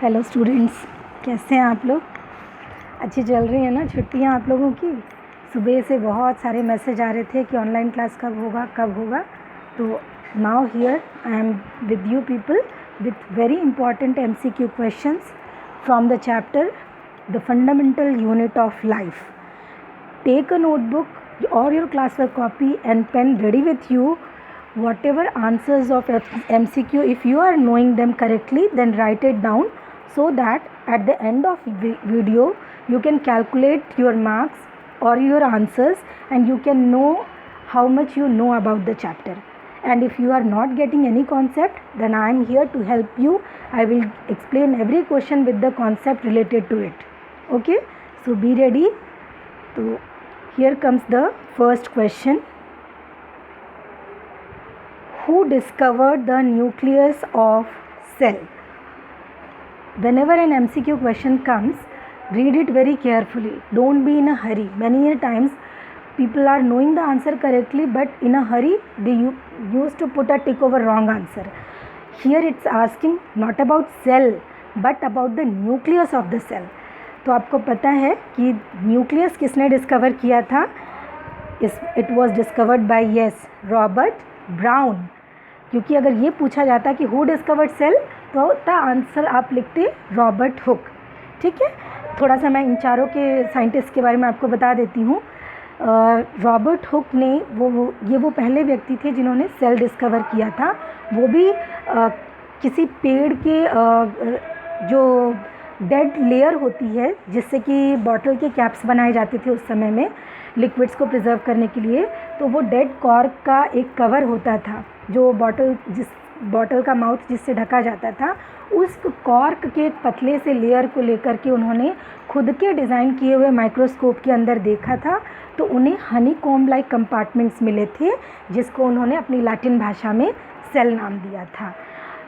Hello students, कैसे हैं आप लोग? अच्छी चल रही है ना छुट्टियां आप लोगों की? सुबह से बहुत सारे मैसेज आ रहे थे कि ऑनलाइन क्लास कब होगा। तो now here I am with you people with very important MCQ questions from the chapter the fundamental unit of life. Take a notebook or your classwork copy and pen ready with you. Whatever answers of MCQ, if you are knowing them correctly, then write it down so that at the end of video you can calculate your marks or your answers and you can know how much you know about the chapter. And if you are not getting any concept, then I am here to help you. I will explain every question with the concept related to it. Okay, so be ready. So here comes the first question. Who discovered the nucleus of cell? Whenever an MCQ question comes, read it very carefully. Don't be in a hurry. Many times people are knowing the answer correctly, but in a hurry they used to put a tick over wrong answer. Here it's asking not about cell but about the nucleus of the cell. तो आपको पता है कि nucleus किसने discover किया था? It was discovered by Robert brown. क्योंकि अगर ये पूछा जाता कि हु डिस्कवर्ड सेल, तो द आंसर आप लिखते रॉबर्ट हुक. ठीक है, थोड़ा सा मैं इन चारों के साइंटिस्ट के बारे में आपको बता देती हूँ. रॉबर्ट हुक ने वो पहले व्यक्ति थे जिन्होंने सेल डिस्कवर किया था. वो भी किसी पेड़ के जो डेड लेयर होती है, जिससे कि बॉटल के कैप्स बनाए जाते थे उस समय में लिक्विड्स को प्रिजर्व करने के लिए. तो वो डेड कॉर्क का एक कवर होता था, जो जिस बॉटल का माउथ जिससे ढका जाता था, उस कॉर्क के पतले से लेयर को लेकर के उन्होंने खुद के डिज़ाइन किए हुए माइक्रोस्कोप के अंदर देखा था. तो उन्हें हनी कॉम्ब लाइक कंपार्टमेंट्स मिले थे, जिसको उन्होंने अपनी लैटिन भाषा में सेल नाम दिया था.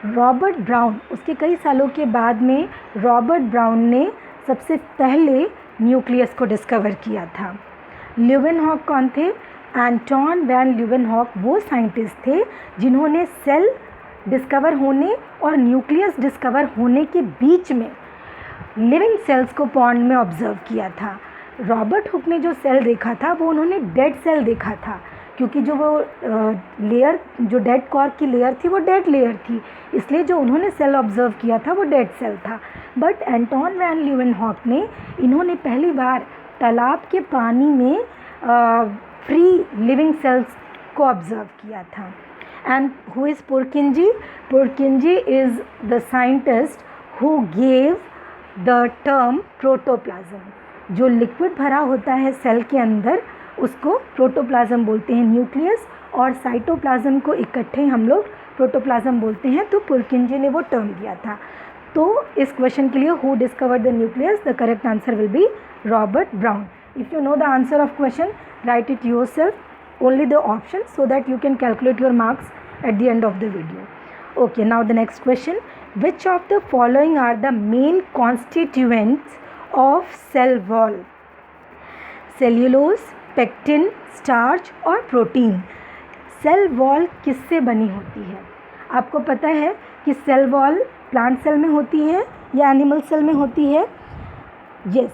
रॉबर्ट ब्राउन, उसके कई सालों के बाद में रॉबर्ट ब्राउन ने सबसे पहले न्यूक्लियस को डिस्कवर किया था. ल्यूवेनहॉक कौन थे? एंटोन वैन ल्यूवेनहॉक वो साइंटिस्ट थे जिन्होंने सेल डिस्कवर होने और न्यूक्लियस डिस्कवर होने के बीच में लिविंग सेल्स को पॉन्ड में ऑब्जर्व किया था. रॉबर्ट हुक ने जो सेल देखा था वो उन्होंने डेड सेल देखा था, क्योंकि जो वो लेयर, जो डेड कॉर्क की लेयर थी, वो डेड लेयर थी, इसलिए जो उन्होंने सेल ऑब्जर्व किया था वो डेड सेल था. बट एंटोन वैन ल्यूवेनहॉक ने इन्होंने पहली बार तालाब के पानी में फ्री लिविंग सेल्स को ऑब्जर्व किया था. And who is पुरकिंजी? पुरकिंजी is the scientist who gave the term protoplasm. जो लिक्विड भरा होता है सेल के अंदर, उसको प्रोटोप्लाज्म बोलते हैं. न्यूक्लियस और साइटोप्लाज्म को इकट्ठे हम लोग प्रोटोप्लाज्म बोलते हैं. तो पुरकिंजी ने वो टर्म दिया था. तो इस क्वेश्चन के लिए who discovered the nucleus, the correct answer will B Robert brown. If you know the answer of question, write it yourself, only the options, so that you can calculate your marks at the end of the video. Okay, now the next question. Which of the following are the main constituents of cell wall? Cellulose, pectin, starch और protein. Cell wall किससे बनी होती है? आपको पता है कि cell wall plant cell में होती है या एनिमल सेल में होती है? Yes,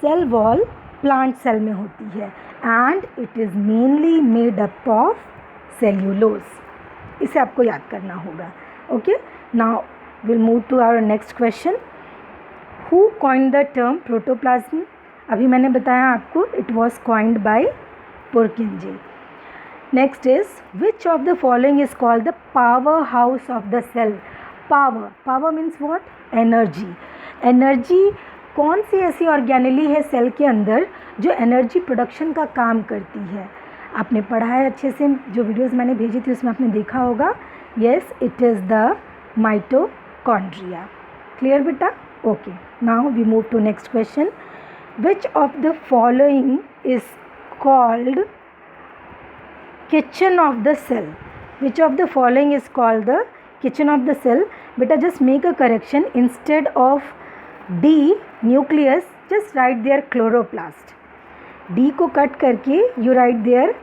cell wall plant cell में होती है and it is mainly made up of cellulose. इसे आपको याद करना होगा. Okay, now we'll move to our next question. Who coined the term protoplasm? अभी मैंने बताया आपको, it was coined by Purkinje. Next is, which of the following is called the powerhouse of the cell? Power means what? Energy. Energy कौन सी ऐसी organelle है cell के अंदर जो एनर्जी प्रोडक्शन का काम करती है? आपने पढ़ा है अच्छे से, जो वीडियोस मैंने भेजी थी उसमें आपने देखा होगा. Yes, it is the mitochondria. Clear बेटा? Okay, now we move to next question. Which of the following is called kitchen of the cell? Which of the following is called the kitchen of the cell? बेटा just make a correction. Instead of D nucleus, just write there chloroplast. D को cut करके you write there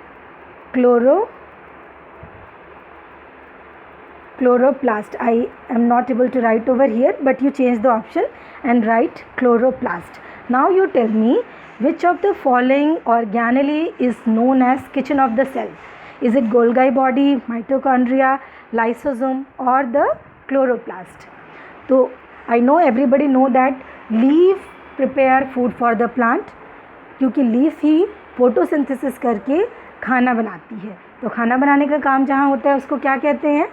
chloroplast. I am not able to write over here, but you change the option and write chloroplast. Now you tell me, which of the following organelle is known as kitchen of the cell? Is it Golgi body, mitochondria, lysosome or the chloroplast? So I know everybody know that leaf prepare food for the plant, क्योंकि leaf ही photosynthesis करके खाना बनाती है, तो खाना बनाने का काम जहाँ होता है उसको क्या कहते हैं?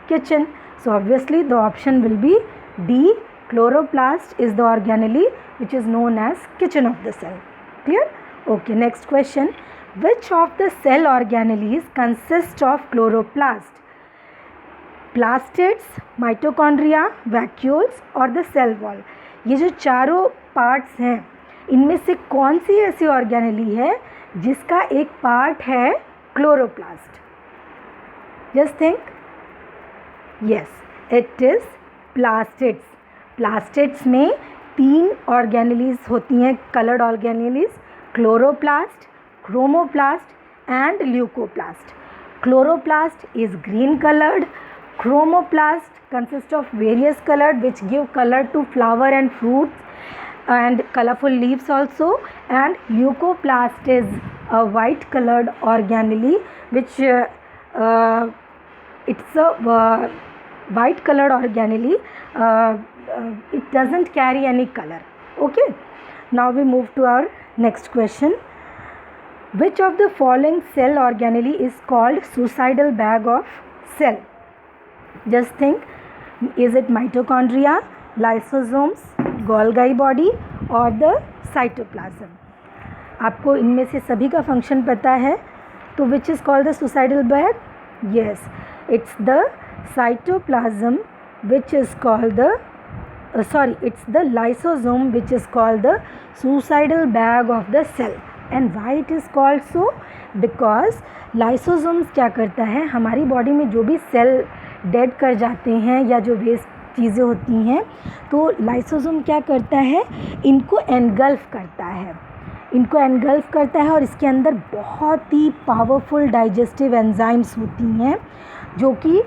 Kitchen. So obviously the option will be D. Chloroplast is the organelle which is known as kitchen of the cell. Clear? Okay, next question. Which of the cell organelles consist of chloroplast? Plastids, mitochondria, vacuoles और the cell wall. ये जो चारों parts हैं, इनमें से कौन सी ऐसी organelle है जिसका एक पार्ट है chloroplast? Just think. Yes, it is plastids. Plastids में 3 ऑर्गेनेलीज होती हैं, coloured organelles: chloroplast, chromoplast and leucoplast. Chloroplast is green colored. Chromoplast consists of various colored which give color to flower and fruits and colorful leaves also, and leucoplast is a white colored organelle which it's a white colored organelle. It doesn't carry any color. Okay, now we move to our next question. Which of the following cell organelle is called suicidal bag of cell? Just think, is it mitochondria, lysosomes, Golgi body or the cytoplasm? आपको इनमें से सभी का function पता है, तो which is called the suicidal bag? Yes, it's the cytoplasm which is called the it's the lysosome which is called the suicidal bag of the cell. And why it is called so? Because lysosomes क्या करता है, हमारी body में जो भी cell dead कर जाते हैं या जो वेस्ट चीज़ें होती हैं, तो लाइसोसोम क्या करता है, इनको एनगल्फ करता है. इनको एनगल्फ करता है और इसके अंदर बहुत ही पावरफुल डाइजेस्टिव एंजाइम्स होती हैं जो कि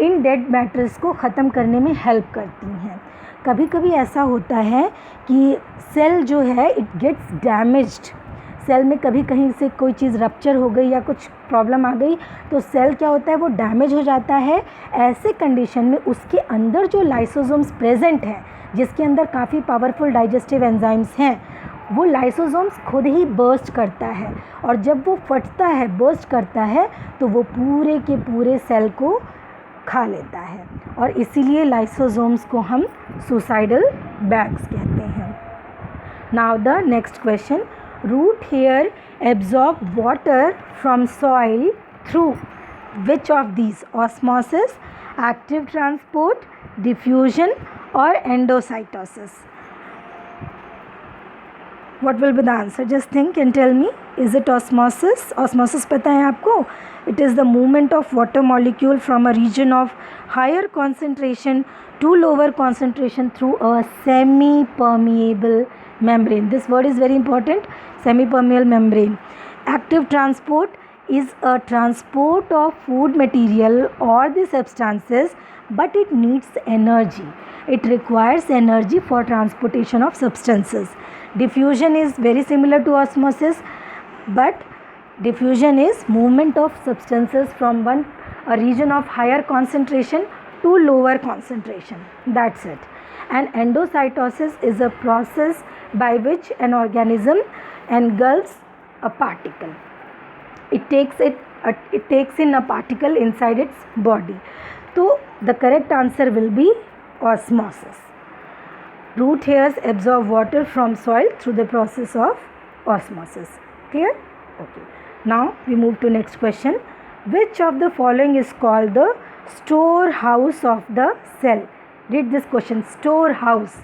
इन डेड मैटर्स को ख़त्म करने में हेल्प करती हैं. कभी कभी ऐसा होता है कि सेल जो है इट गेट्स डैमेज्ड. सेल में कभी कहीं से कोई चीज़ रप्चर हो गई या कुछ प्रॉब्लम आ गई, तो सेल क्या होता है, वो डैमेज हो जाता है. ऐसे कंडीशन में उसके अंदर जो लाइसोसोम्स प्रेजेंट हैं, जिसके अंदर काफ़ी पावरफुल डाइजेस्टिव एंजाइम्स हैं, वो लाइसोसोम्स खुद ही बर्स्ट करता है. और जब वो फटता है, बर्स्ट करता है, तो वो पूरे के पूरे सेल को खा लेता है. और इसीलिए लाइसोसोम्स को हम सुसाइडल बैग्स कहते हैं. Now the next question. Root hair absorb water from soil through which of these? Osmosis, active transport, diffusion or endocytosis? What will be the answer? Just think and tell me. Is it osmosis? Osmosis पता है आपको? It is the movement of water molecule from a region of higher concentration to lower concentration through a semi-permeable membrane. This word is very important. Semi-permeable membrane. Active transport is a transport of food material or the substances, but it needs energy. It requires energy for transportation of substances. Diffusion is very similar to osmosis, but diffusion is movement of substances from a region of higher concentration to lower concentration. That's it. And endocytosis is a process by which an organism engulfs a particle. It takes in a particle inside its body. So the correct answer will be osmosis. Root hairs absorb water from soil through the process of osmosis. Clear? Okay. Now we move to next question. Which of the following is called the storehouse of the cell? Read this question. Storehouse.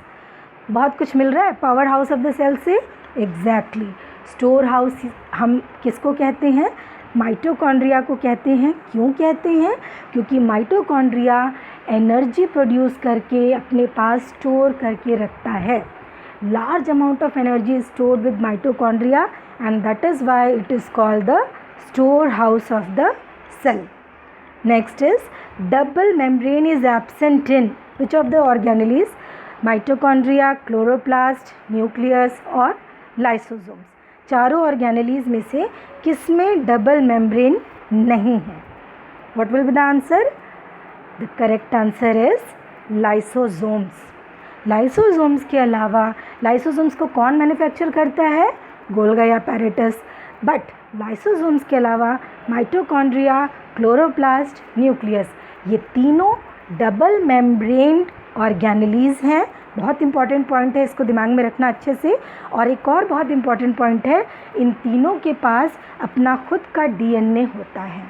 बहुत कुछ मिल रहा है power house of the cell से. Exactly. Store house हम किसको कहते हैं? माइटोकॉन्ड्रिया को कहते हैं. क्यों कहते हैं? क्योंकि माइटोकॉन्ड्रिया एनर्जी प्रोड्यूस करके अपने पास स्टोर करके रखता है. Large amount of energy is stored with mitochondria and that is why it is called the store house of the cell. Next is double membrane is absent in which of the organelles? Mitochondria, chloroplast, nucleus और lysosomes. चारों organelles में से किस में double membrane नहीं है? What will be the answer? The correct answer is lysosomes. Lysosomes के अलावा लाइसोसोम्स को कौन मैन्युफैक्चर करता है? Golgi apparatus. बट लाइसोसोम्स के अलावा माइटोकॉन्ड्रिया, क्लोरोप्लास्ट, न्यूक्लियस, ये तीनों डबल मेम्ब्रेन ऑर्गेनेलीज हैं. बहुत इंपॉर्टेंट पॉइंट है, इसको दिमाग में रखना अच्छे से. और एक और बहुत इंपॉर्टेंट पॉइंट है, इन तीनों के पास अपना खुद का डीएनए होता है.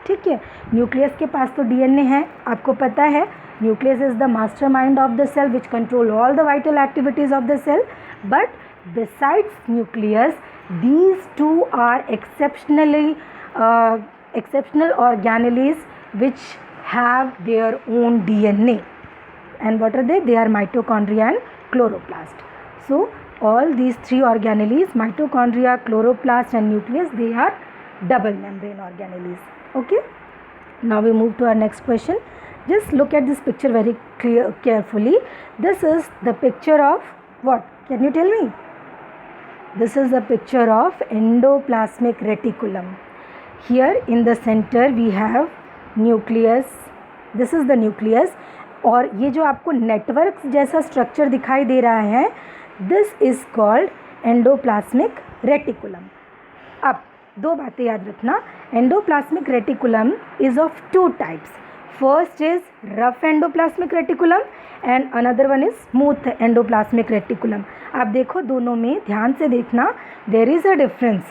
ठीक है, न्यूक्लियस के पास तो डीएनए है, आपको पता है. Nucleus is the mastermind of the cell which control all the vital activities of the cell. But besides nucleus, these two are exceptional organelles which have their own DNA. And what are they? They are mitochondria and chloroplast. So all these three organelles, mitochondria, chloroplast and nucleus, they are double membrane organelles. Okay, now we move to our next question. Just look at this picture very carefully. This is the picture of what? Can you tell me? This is a picture of endoplasmic reticulum. Here in the center we have nucleus. This is the nucleus. और ये जो आपको network जैसा structure दिखाई दे रहा है, this is called endoplasmic reticulum. अब दो बातें याद रखना. Endoplasmic reticulum is of two types. First is rough endoplasmic reticulum and another one is smooth endoplasmic reticulum. आप देखो दोनों में ध्यान से देखना, there is a difference.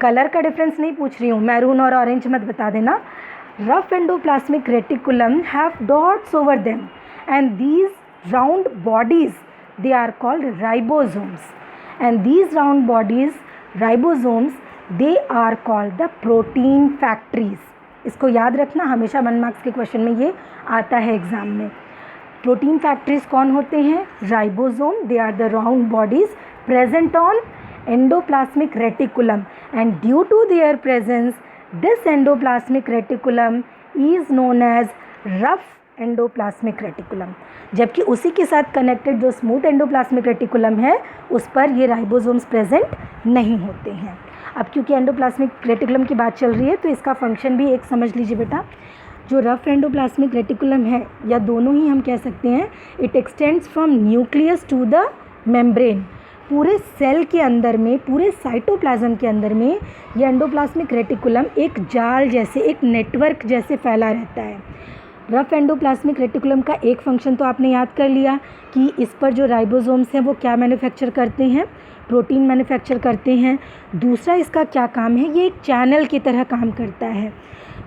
Colour का डिफरेंस नहीं पूछ रही हूँ, मैरून और ऑरेंज मत बता देना. Rough endoplasmic reticulum have dots over them, and these round bodies, they are called ribosomes. And these round bodies, ribosomes, they are called the protein factories. इसको याद रखना, हमेशा 1 मार्क्स के क्वेश्चन में ये आता है एग्जाम में. प्रोटीन फैक्ट्रीज कौन होते हैं? Ribosome. They are the round bodies present on endoplasmic reticulum, and due to their presence this endoplasmic reticulum is known as rough endoplasmic reticulum. जबकि उसी के साथ कनेक्टेड जो स्मूथ एंडोप्लाज्मिक रेटिकुलम है, उस पर ये राइबोसोम्स प्रेजेंट नहीं होते हैं. अब क्योंकि एंडोप्लाज्मिक रेटिकुलम की बात चल रही है, तो इसका फंक्शन भी एक समझ लीजिए बेटा. जो रफ एंडोप्लाज्मिक रेटिकुलम है, या दोनों ही हम कह सकते हैं, it extends from nucleus to the membrane. पूरे सेल के अंदर में, पूरे साइटोप्लाज्म के अंदर में ये एंडोप्लाज्मिक रेटिकुलम एक जाल जैसे, एक नेटवर्क जैसे फैला रहता है. रफ एंडोप्लाज्मिक रेटिकुलम का एक फंक्शन तो आपने याद कर लिया कि इस पर जो राइबोसोम्स हैं वो क्या मैन्युफैक्चर करते हैं? प्रोटीन मैन्युफैक्चर करते हैं. दूसरा इसका क्या काम है? ये एक चैनल की तरह काम करता है.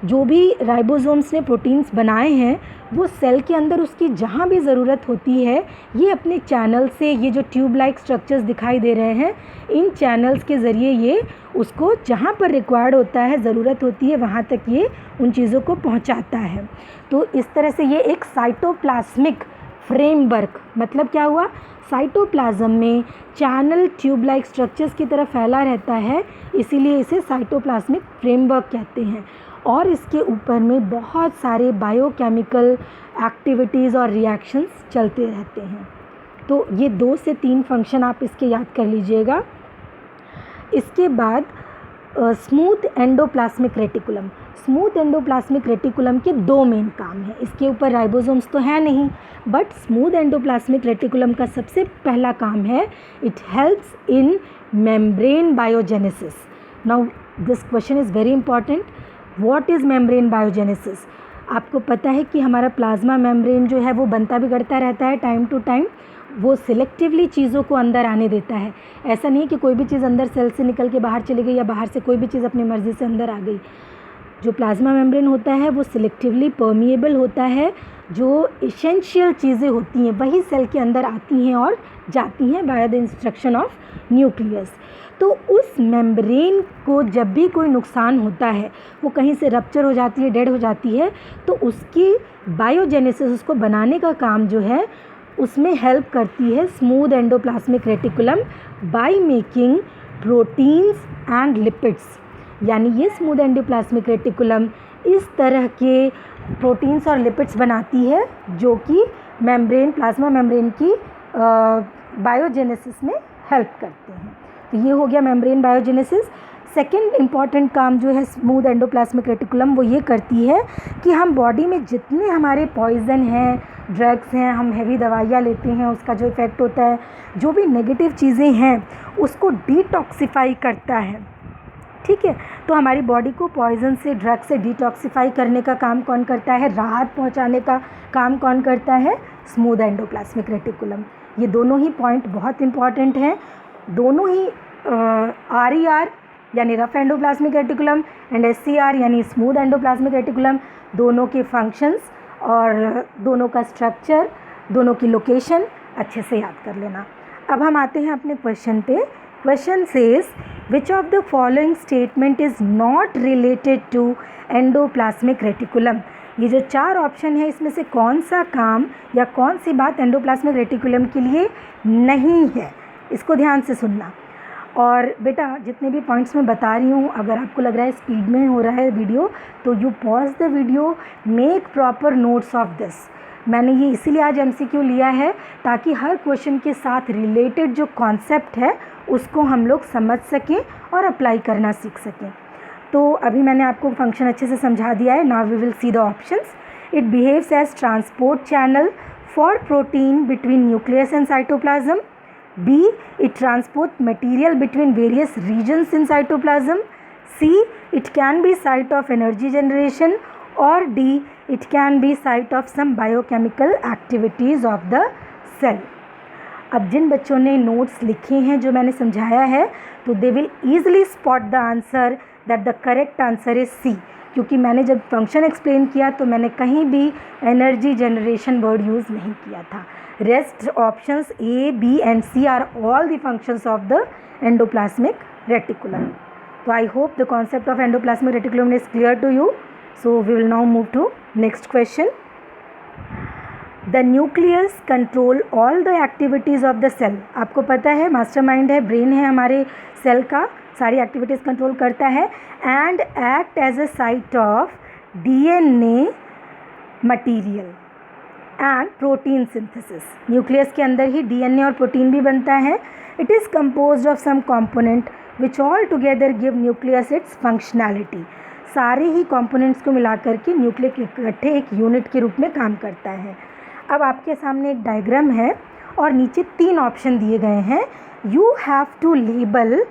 जो भी राइबोसोम्स ने प्रोटीन्स बनाए हैं, वो सेल के अंदर उसकी जहाँ भी ज़रूरत होती है, ये अपने चैनल से, ये जो ट्यूब लाइक स्ट्रक्चर्स दिखाई दे रहे हैं, इन चैनल्स के ज़रिए ये उसको जहाँ पर रिक्वायर्ड होता है, ज़रूरत होती है, वहाँ तक ये उन चीज़ों को पहुँचाता है. तो इस तरह से ये एक साइटोप्लाज्मिक फ्रेमवर्क, मतलब क्या हुआ? साइटोप्लाज्म में चैनल ट्यूब लाइक स्ट्रक्चर्स की तरह फैला रहता है, इसीलिए इसे साइटोप्लाज्मिक फ्रेमवर्क कहते हैं. और इसके ऊपर में बहुत सारे बायोकेमिकल एक्टिविटीज़ और रिएक्शंस चलते रहते हैं. तो ये 2 से 3 फंक्शन आप इसके याद कर लीजिएगा. इसके बाद smooth endoplasmic reticulum. Smooth endoplasmic reticulum के 2 मेन काम हैं. इसके ऊपर राइबोसोम्स तो है नहीं, बट स्मूथ एंडोप्लाज्मिक रेटिकुलम का सबसे पहला काम है, it helps in membrane biogenesis. Now this question is very important. What is membrane biogenesis? आपको पता है कि हमारा प्लाज्मा मेम्ब्रेन जो है वो बनता बिगड़ता रहता है टाइम टू टाइम. वो सिलेक्टिवली चीज़ों को अंदर आने देता है. ऐसा नहीं है कि कोई भी चीज़ अंदर सेल से निकल के बाहर चली गई, या बाहर से कोई भी चीज़ अपनी मर्ज़ी से अंदर आ गई. जो प्लाज्मा मेम्ब्रेन होता है वो सिलेक्टिवली परमिएबल होता है. जो एसेंशियल चीज़ें होती हैं वही सेल के अंदर आती हैं और जाती हैं by the instruction of nucleus. तो उस मेम्ब्रेन को जब भी कोई नुकसान होता है, वो कहीं से रप्चर हो जाती है, डेड हो जाती है, तो उसकी बायोजेनेसिस, उसको बनाने का काम जो है, उसमें हेल्प करती है smooth endoplasmic reticulum by making proteins and lipids. यानी ये स्मूथ एंडोप्लाज्मिक रेटिकुलम इस तरह के प्रोटीन्स और लिपिड्स बनाती है जो कि मेम्ब्रेन, प्लाज्मा मेम्ब्रेन की बायोजेनेसिस में हेल्प करते हैं। तो ये हो गया मेम्ब्रेन बायोजेनेसिस। सेकेंड इम्पॉर्टेंट काम जो है स्मूथ एंडोप्लाज्मिक रेटिकुलम, वो ये करती है कि हम बॉडी में जितने हमारे पॉइजन हैं, ड्रग्स हैं, हम हैवी दवाइयाँ लेते हैं, उसका जो इफ़ेक्ट होता है, जो भी नेगेटिव चीज़ें हैं उसको डिटॉक्सिफाई करता है। ठीक है, तो हमारी बॉडी को पॉइजन से, ड्रग से डिटॉक्सिफाई करने का काम कौन करता है, राहत पहुंचाने का काम कौन करता है, स्मूथ एंडोप्लाज्मिक रेटिकुलम। ये दोनों ही पॉइंट बहुत इंपॉर्टेंट हैं। दोनों ही RER यानी rough endoplasmic reticulum and SCR यानी स्मूथ एंडोप्लाज्मिक रेटिकुलम, दोनों के फंक्शंस और दोनों का स्ट्रक्चर, दोनों की लोकेशन अच्छे से याद कर लेना। अब हम आते हैं अपने क्वेश्चन पे। Question says which of the following statement is not related to endoplasmic reticulum. ये जो 4 ऑप्शन है इसमें से कौन सा काम या कौन सी बात एंडोप्लाज्मिक रेटिकुलम के लिए नहीं है, इसको ध्यान से सुनना। और बेटा जितने भी पॉइंट्स मैं बता रही हूँ, अगर आपको लग रहा है स्पीड में हो रहा है वीडियो, तो you pause the video, make proper notes of this. मैंने ये इसीलिए आज MCQ लिया है ताकि हर क्वेश्चन के साथ रिलेटेड जो कॉन्सेप्ट है उसको हम लोग समझ सकें और अप्लाई करना सीख सकें। तो अभी मैंने आपको फंक्शन अच्छे से समझा दिया है। Now we will see the options. It behaves as transport channel for protein between nucleus and cytoplasm. B, it transport material between various regions in cytoplasm. C, it can be site of energy generation. Or D, it can be site of some biochemical activities of the cell. अब जिन बच्चों ने notes लिखे हैं जो मैंने समझाया है, तो they will easily spot the answer that the correct answer is C, क्योंकि मैंने जब फंक्शन एक्सप्लेन किया तो मैंने कहीं भी एनर्जी जनरेशन वर्ड यूज़ नहीं किया था। Rest options A, B and C are all the functions of the endoplasmic reticulum. So I hope the concept of endoplasmic reticulum is clear to you. So we will now move to next question. The nucleus control all the activities of the cell. आपको पता है mastermind है, brain है हमारे cell का, सारी activities control करता है and act as a site of DNA material and protein synthesis. Nucleus के अंदर ही DNA और प्रोटीन भी बनता है। It is composed of some component which all together give nucleus its functionality. सारे ही कॉम्पोनेंट्स को मिलाकर के न्यूक्लियस इकट्ठे एक यूनिट के रूप में काम करता है। अब आपके सामने एक डायग्राम है और नीचे 3 ऑप्शन दिए गए हैं। You have to label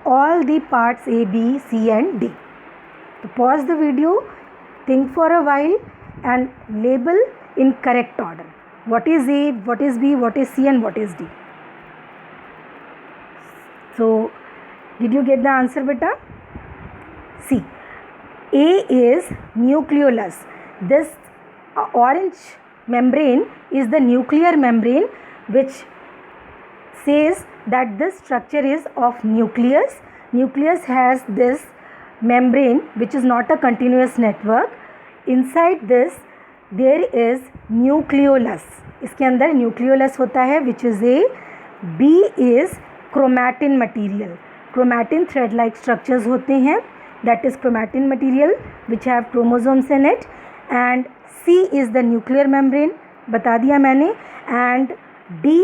all the parts A, B, C and D. तो pause the video, think for a while and label in correct order. What is A, what is B, what is C and what is D? So did you get the answer beta? C. A is nucleolus. This orange membrane is the nuclear membrane which says that this structure is of nucleus. Nucleus has this membrane which is not a continuous network. Inside this there is nucleolus. इसके अंदर nucleolus होता है which is A. B is chromatin material. Chromatin thread like structures होते हैं, that is chromatin material which have chromosomes in it. And C is the nuclear membrane, बता दिया मैंने। And D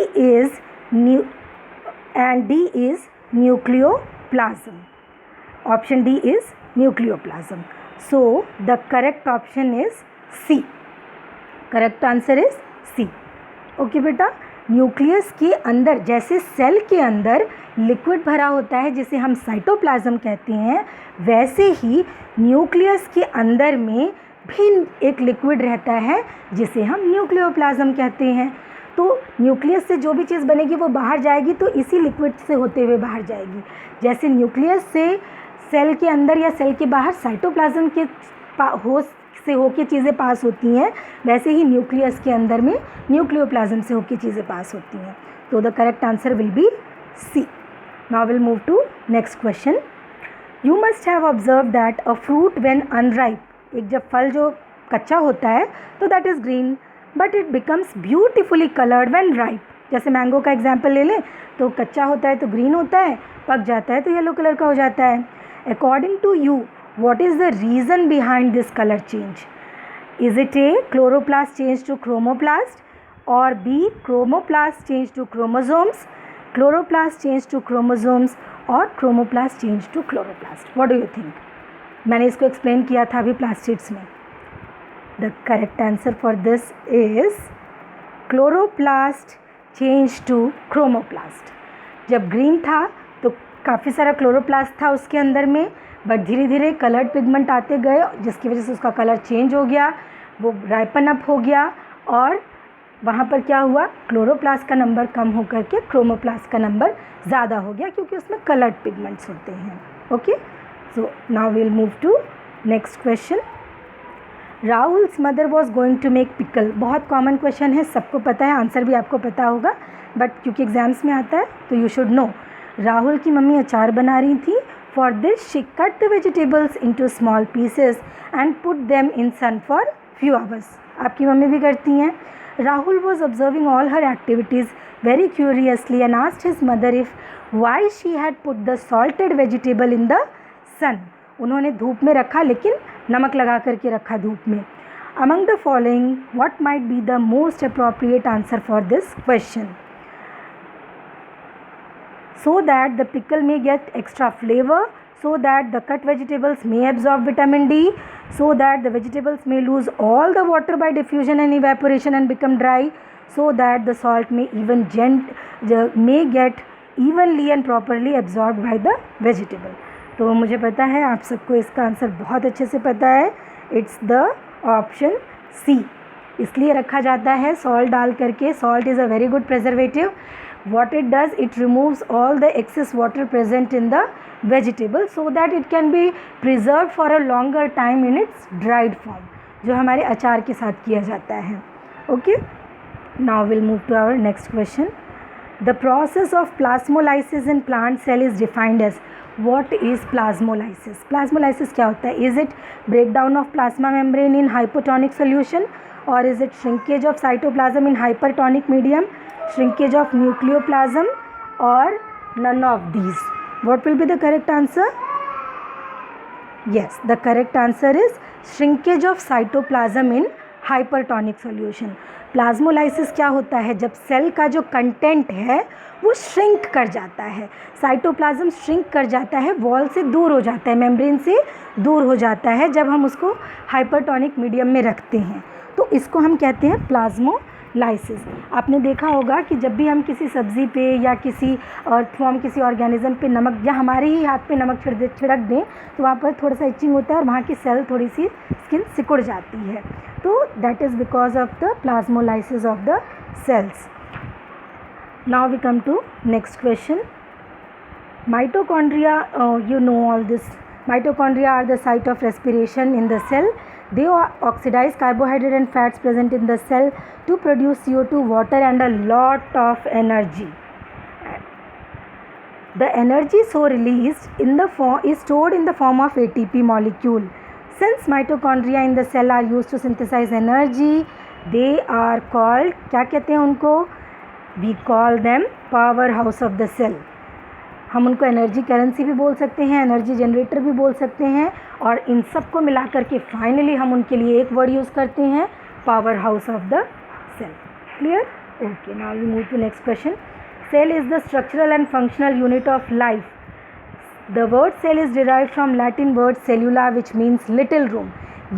is nucleoplasm. Option D is nucleoplasm. So the correct option is C. Correct answer is C. Okay बेटा, nucleus के अंदर जैसे cell के अंदर liquid भरा होता है जिसे हम साइटोप्लाज्म कहते हैं, वैसे ही न्यूक्लियस के अंदर में भी एक लिक्विड रहता है जिसे हम न्यूक्लियोप्लाज्म कहते हैं। तो न्यूक्लियस से जो भी चीज़ बनेगी वो बाहर जाएगी तो इसी लिक्विड से होते हुए बाहर जाएगी। जैसे न्यूक्लियस से सेल के अंदर या सेल के बाहर साइटोप्लाज्म के से होके चीज़ें पास होती हैं, वैसे ही न्यूक्लियस के अंदर में न्यूक्लियोप्लाज्म से होके चीज़ें पास होती हैं। तो the correct answer will be C. Now will move to next question. You must have observe that a fruit when unripe, एक जब फल जो कच्चा होता है तो that is green, but it becomes beautifully coloured when ripe. जैसे mango का एग्जाम्पल ले लें तो कच्चा होता है तो ग्रीन होता है, पक जाता है तो येलो कलर का हो जाता है। According to you What is the reason behind this color change? Is it A, chloroplast change to chromoplast, or B, chromoplast change to chromosomes, chloroplast change to chromosomes, और chromoplast change to chloroplast? What do you think? मैंने इसको explain किया था अभी plastids में. The correct answer for this is chloroplast change to chromoplast. जब green था तो काफ़ी सारा chloroplast था उसके अंदर में, बट धीरे धीरे कलर्ड पिगमेंट आते गए जिसकी वजह से उसका कलर चेंज हो गया, वो राइपन अप हो गया, और वहाँ पर क्या हुआ, क्लोरोप्लास्ट का नंबर कम होकर के क्रोमोप्लास्ट का नंबर ज़्यादा हो गया क्योंकि उसमें कलर्ड पिगमेंट्स होते हैं. Okay, so now we'll move to next question. Rahul's mother was going to make pickle. बहुत कॉमन क्वेश्चन है, सबको पता है, आंसर भी आपको पता होगा, बट क्योंकि एग्जाम्स में आता है तो यू शुड नो. राहुल की मम्मी अचार बना रही थी. For this she cut the vegetables into small pieces and put them in sun for few hours. आपकी मम्मी भी करती हैं. Rahul was observing all her activities very curiously and asked his mother if why she had put the salted vegetable in the sun. उन्होंने धूप में रखा, लेकिन नमक लगा करके रखा धूप में. Among the following what might be the most appropriate answer for this question? So that the pickle may get extra flavor, so that the cut vegetables may absorb vitamin D, so that the vegetables may lose all the water by diffusion and evaporation and become dry, so that the salt may get evenly and properly absorbed by the vegetable. तो मुझे पता है आप सबको इसका answer बहुत अच्छे से पता है. It's the option C. इसलिए रखा जाता है सॉल्ट डाल करके. Salt is a very good preservative. What it does, it removes all the excess water present in the vegetable so that it can be preserved for a longer time in its dried form, जो हमारे अचार के साथ किया जाता है. Okay, now we'll move to our next question. The process of plasmolysis in plant cell is defined as. What is plasmolysis? Plasmolysis क्या होता है? Is it breakdown of plasma membrane in hypotonic solution, or is it shrinkage of cytoplasm in hypertonic medium, shrinkage of nucleoplasm, or none of these? What will be the correct answer? Yes, the correct answer is shrinkage of cytoplasm in hypertonic solution. Plasmolysis क्या होता है? जब cell का जो content है वो shrink कर जाता है, साइटोप्लाज्म श्रिंक कर जाता है, वॉल से दूर हो जाता है, मेम्ब्रेन से दूर हो जाता है जब हम उसको हाइपरटोनिक मीडियम में रखते हैं, तो इसको हम कहते हैं प्लाज्मोलाइसिस. आपने देखा होगा कि जब भी हम किसी सब्ज़ी पे या किसी अर्थवॉर्म किसी ऑर्गेनिज्म पे नमक, या हमारे ही हाथ पे नमक छिड़क दें तो वहाँ पर थोड़ा सा इचिंग होता है और वहाँ की सेल थोड़ी सी स्किन सिकुड़ जाती है. तो that is because of the plasmolysis of the cells. Now we come to next question. Mitochondria, you know all this. Mitochondria are the site of respiration in the cell. They oxidize carbohydrate and fats present in the cell to produce CO2, water, and a lot of energy. The energy so released in the form is stored in the form of ATP molecule. Since mitochondria in the cell are used to synthesize energy, they are called, क्या कहते हैं उनको? We call them powerhouse of the cell. हम उनको energy currency भी बोल सकते हैं, एनर्जी जनरेटर भी बोल सकते हैं, और इन सब को मिला करके फाइनली हम उनके लिए एक वर्ड यूज़ करते हैं, power house of the cell. Clear? Okay, now we move to next question. Cell is the structural and functional unit of life. The word cell is derived from Latin word cellula which means little room.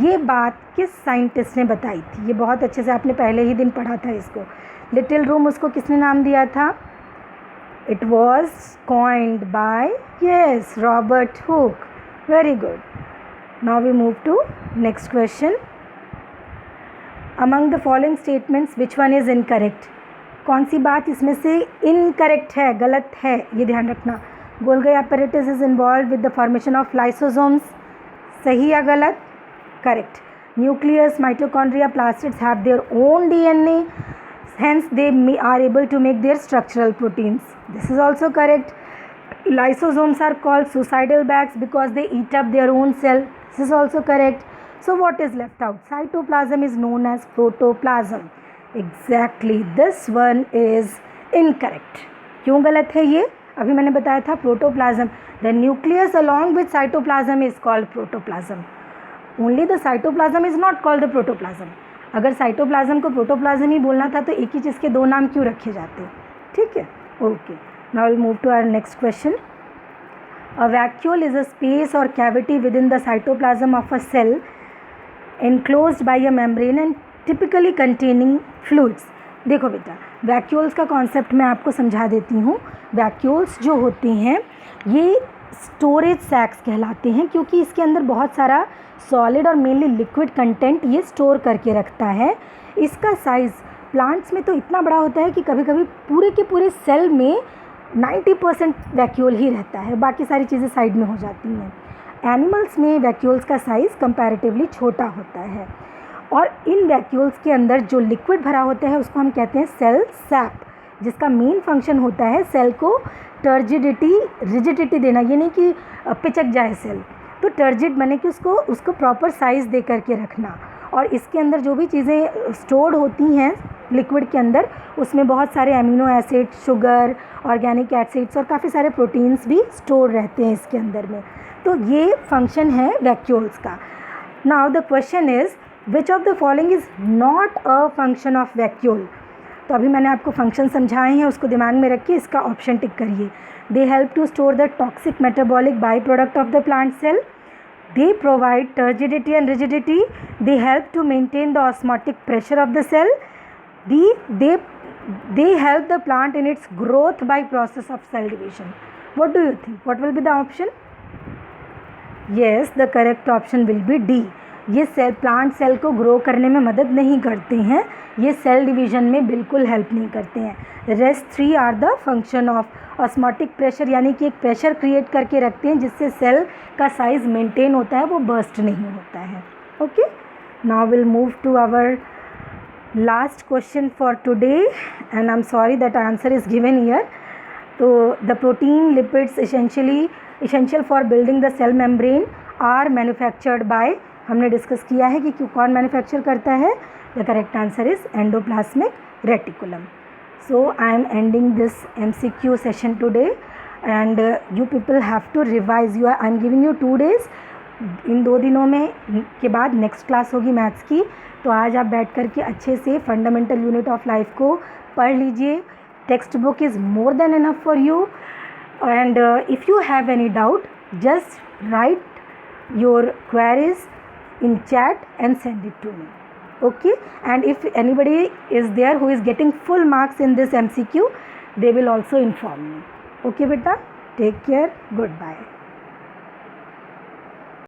ये बात किस scientist ने बताई थी? ये बहुत अच्छे से आपने पहले ही दिन पढ़ा था इसको. लिटिल रूम उसको किसने नाम दिया था? It was coined by, yes, Robert Hooke. Very good. Now we move to next question. Among the following statements, which one is incorrect? कौन सी बात इसमें से incorrect है, गलत है? ये ध्यान रखना. Golgi apparatus is involved with the formation of lysosomes. सही या गलत? Correct. Nucleus, mitochondria, plastids have their own DNA. Hence they are able to make their structural proteins. This is also correct. Lysosomes are called suicidal bags because they eat up their own cell. This is also correct. So what is left out? Cytoplasm is known as protoplasm. Exactly, this one is incorrect. क्यों गलत है ये? अभी मैंने बताया था protoplasm, the nucleus along with cytoplasm is called protoplasm, only the cytoplasm is not called the protoplasm. अगर cytoplasm को प्रोटोप्लाज्म ही बोलना था तो एक ही चीज़ के दो नाम क्यों रखे जाते, ठीक है। Okay, now will move to our next question. A vacuole is a space और cavity within the cytoplasm of a cell enclosed by a membrane and typically containing fluids। देखो बेटा, वैक्यूल्स का कॉन्सेप्ट मैं आपको समझा देती हूँ। Vacuoles जो होते हैं ये स्टोरेज सैक्स कहलाते हैं, क्योंकि इसके अंदर बहुत सारा सॉलिड और मेनली लिक्विड कंटेंट ये स्टोर करके रखता है। इसका साइज़ प्लांट्स में तो इतना बड़ा होता है कि कभी कभी पूरे के पूरे सेल में 90% वैक्यूल ही रहता है, बाकी सारी चीज़ें साइड में हो जाती हैं। एनिमल्स में वैक्यूल्स का साइज़ कंपैरेटिवली छोटा होता है, और इन वैक्यूल्स के अंदर जो लिक्विड भरा होता है उसको हम कहते हैं सेल सैप, जिसका मेन फंक्शन होता है सेल को टर्जिडिटी रिजिडिटी देना, ये नहीं कि पिचक जाए सेल, तो टर्जिड बने कि उसको प्रॉपर साइज़ दे करके रखना। और इसके अंदर जो भी चीज़ें स्टोर्ड होती हैं लिक्विड के अंदर, उसमें बहुत सारे amino acid, sugar, organic acids और काफ़ी सारे प्रोटीन्स भी स्टोर रहते हैं इसके अंदर में। तो ये फंक्शन है वैक्यूल्स का। Now the question is which of the following is not a function of vacuole. तो अभी मैंने आपको फंक्शन समझाए हैं, उसको दिमाग में रख के इसका ऑप्शन टिक करिए। They help to store the toxic metabolic by product of the plant cell, they provide turgidity and rigidity, they help to maintain the osmotic pressure of the cell, they help the plant in its growth by process of cell division. What do you think, what will be the option? Yes, the correct option will be D। ये cell plant cell को grow करने में मदद नहीं करते हैं, ये cell division में बिल्कुल हेल्प नहीं करते हैं। Rest 3 are the function of osmotic pressure, यानी कि एक प्रेशर क्रिएट करके रखते हैं जिससे सेल का साइज़ मेंटेन होता है, वो बर्स्ट नहीं होता है। Okay, now will move to our last question for today and I am sorry that answer is given here. तो the protein lipids essential for building the cell membrane are manufactured by, हमने discuss किया है कि कौन manufacture करता है। The correct answer is endoplasmic reticulum. So I am ending this MCQ session today and you people have to revise. I am giving you 2 days, इन 2 दिनों में के बाद नेक्स्ट क्लास होगी मैथ्स की। तो आज आप बैठ कर के अच्छे से फंडामेंटल यूनिट ऑफ लाइफ को पढ़ लीजिए। Text book is more than enough for you, and if you have any doubt, just write your queries in chat and send it to me. Okay, and if anybody is there who is getting full marks in this MCQ, they will also inform me. Okay beta, take care, goodbye.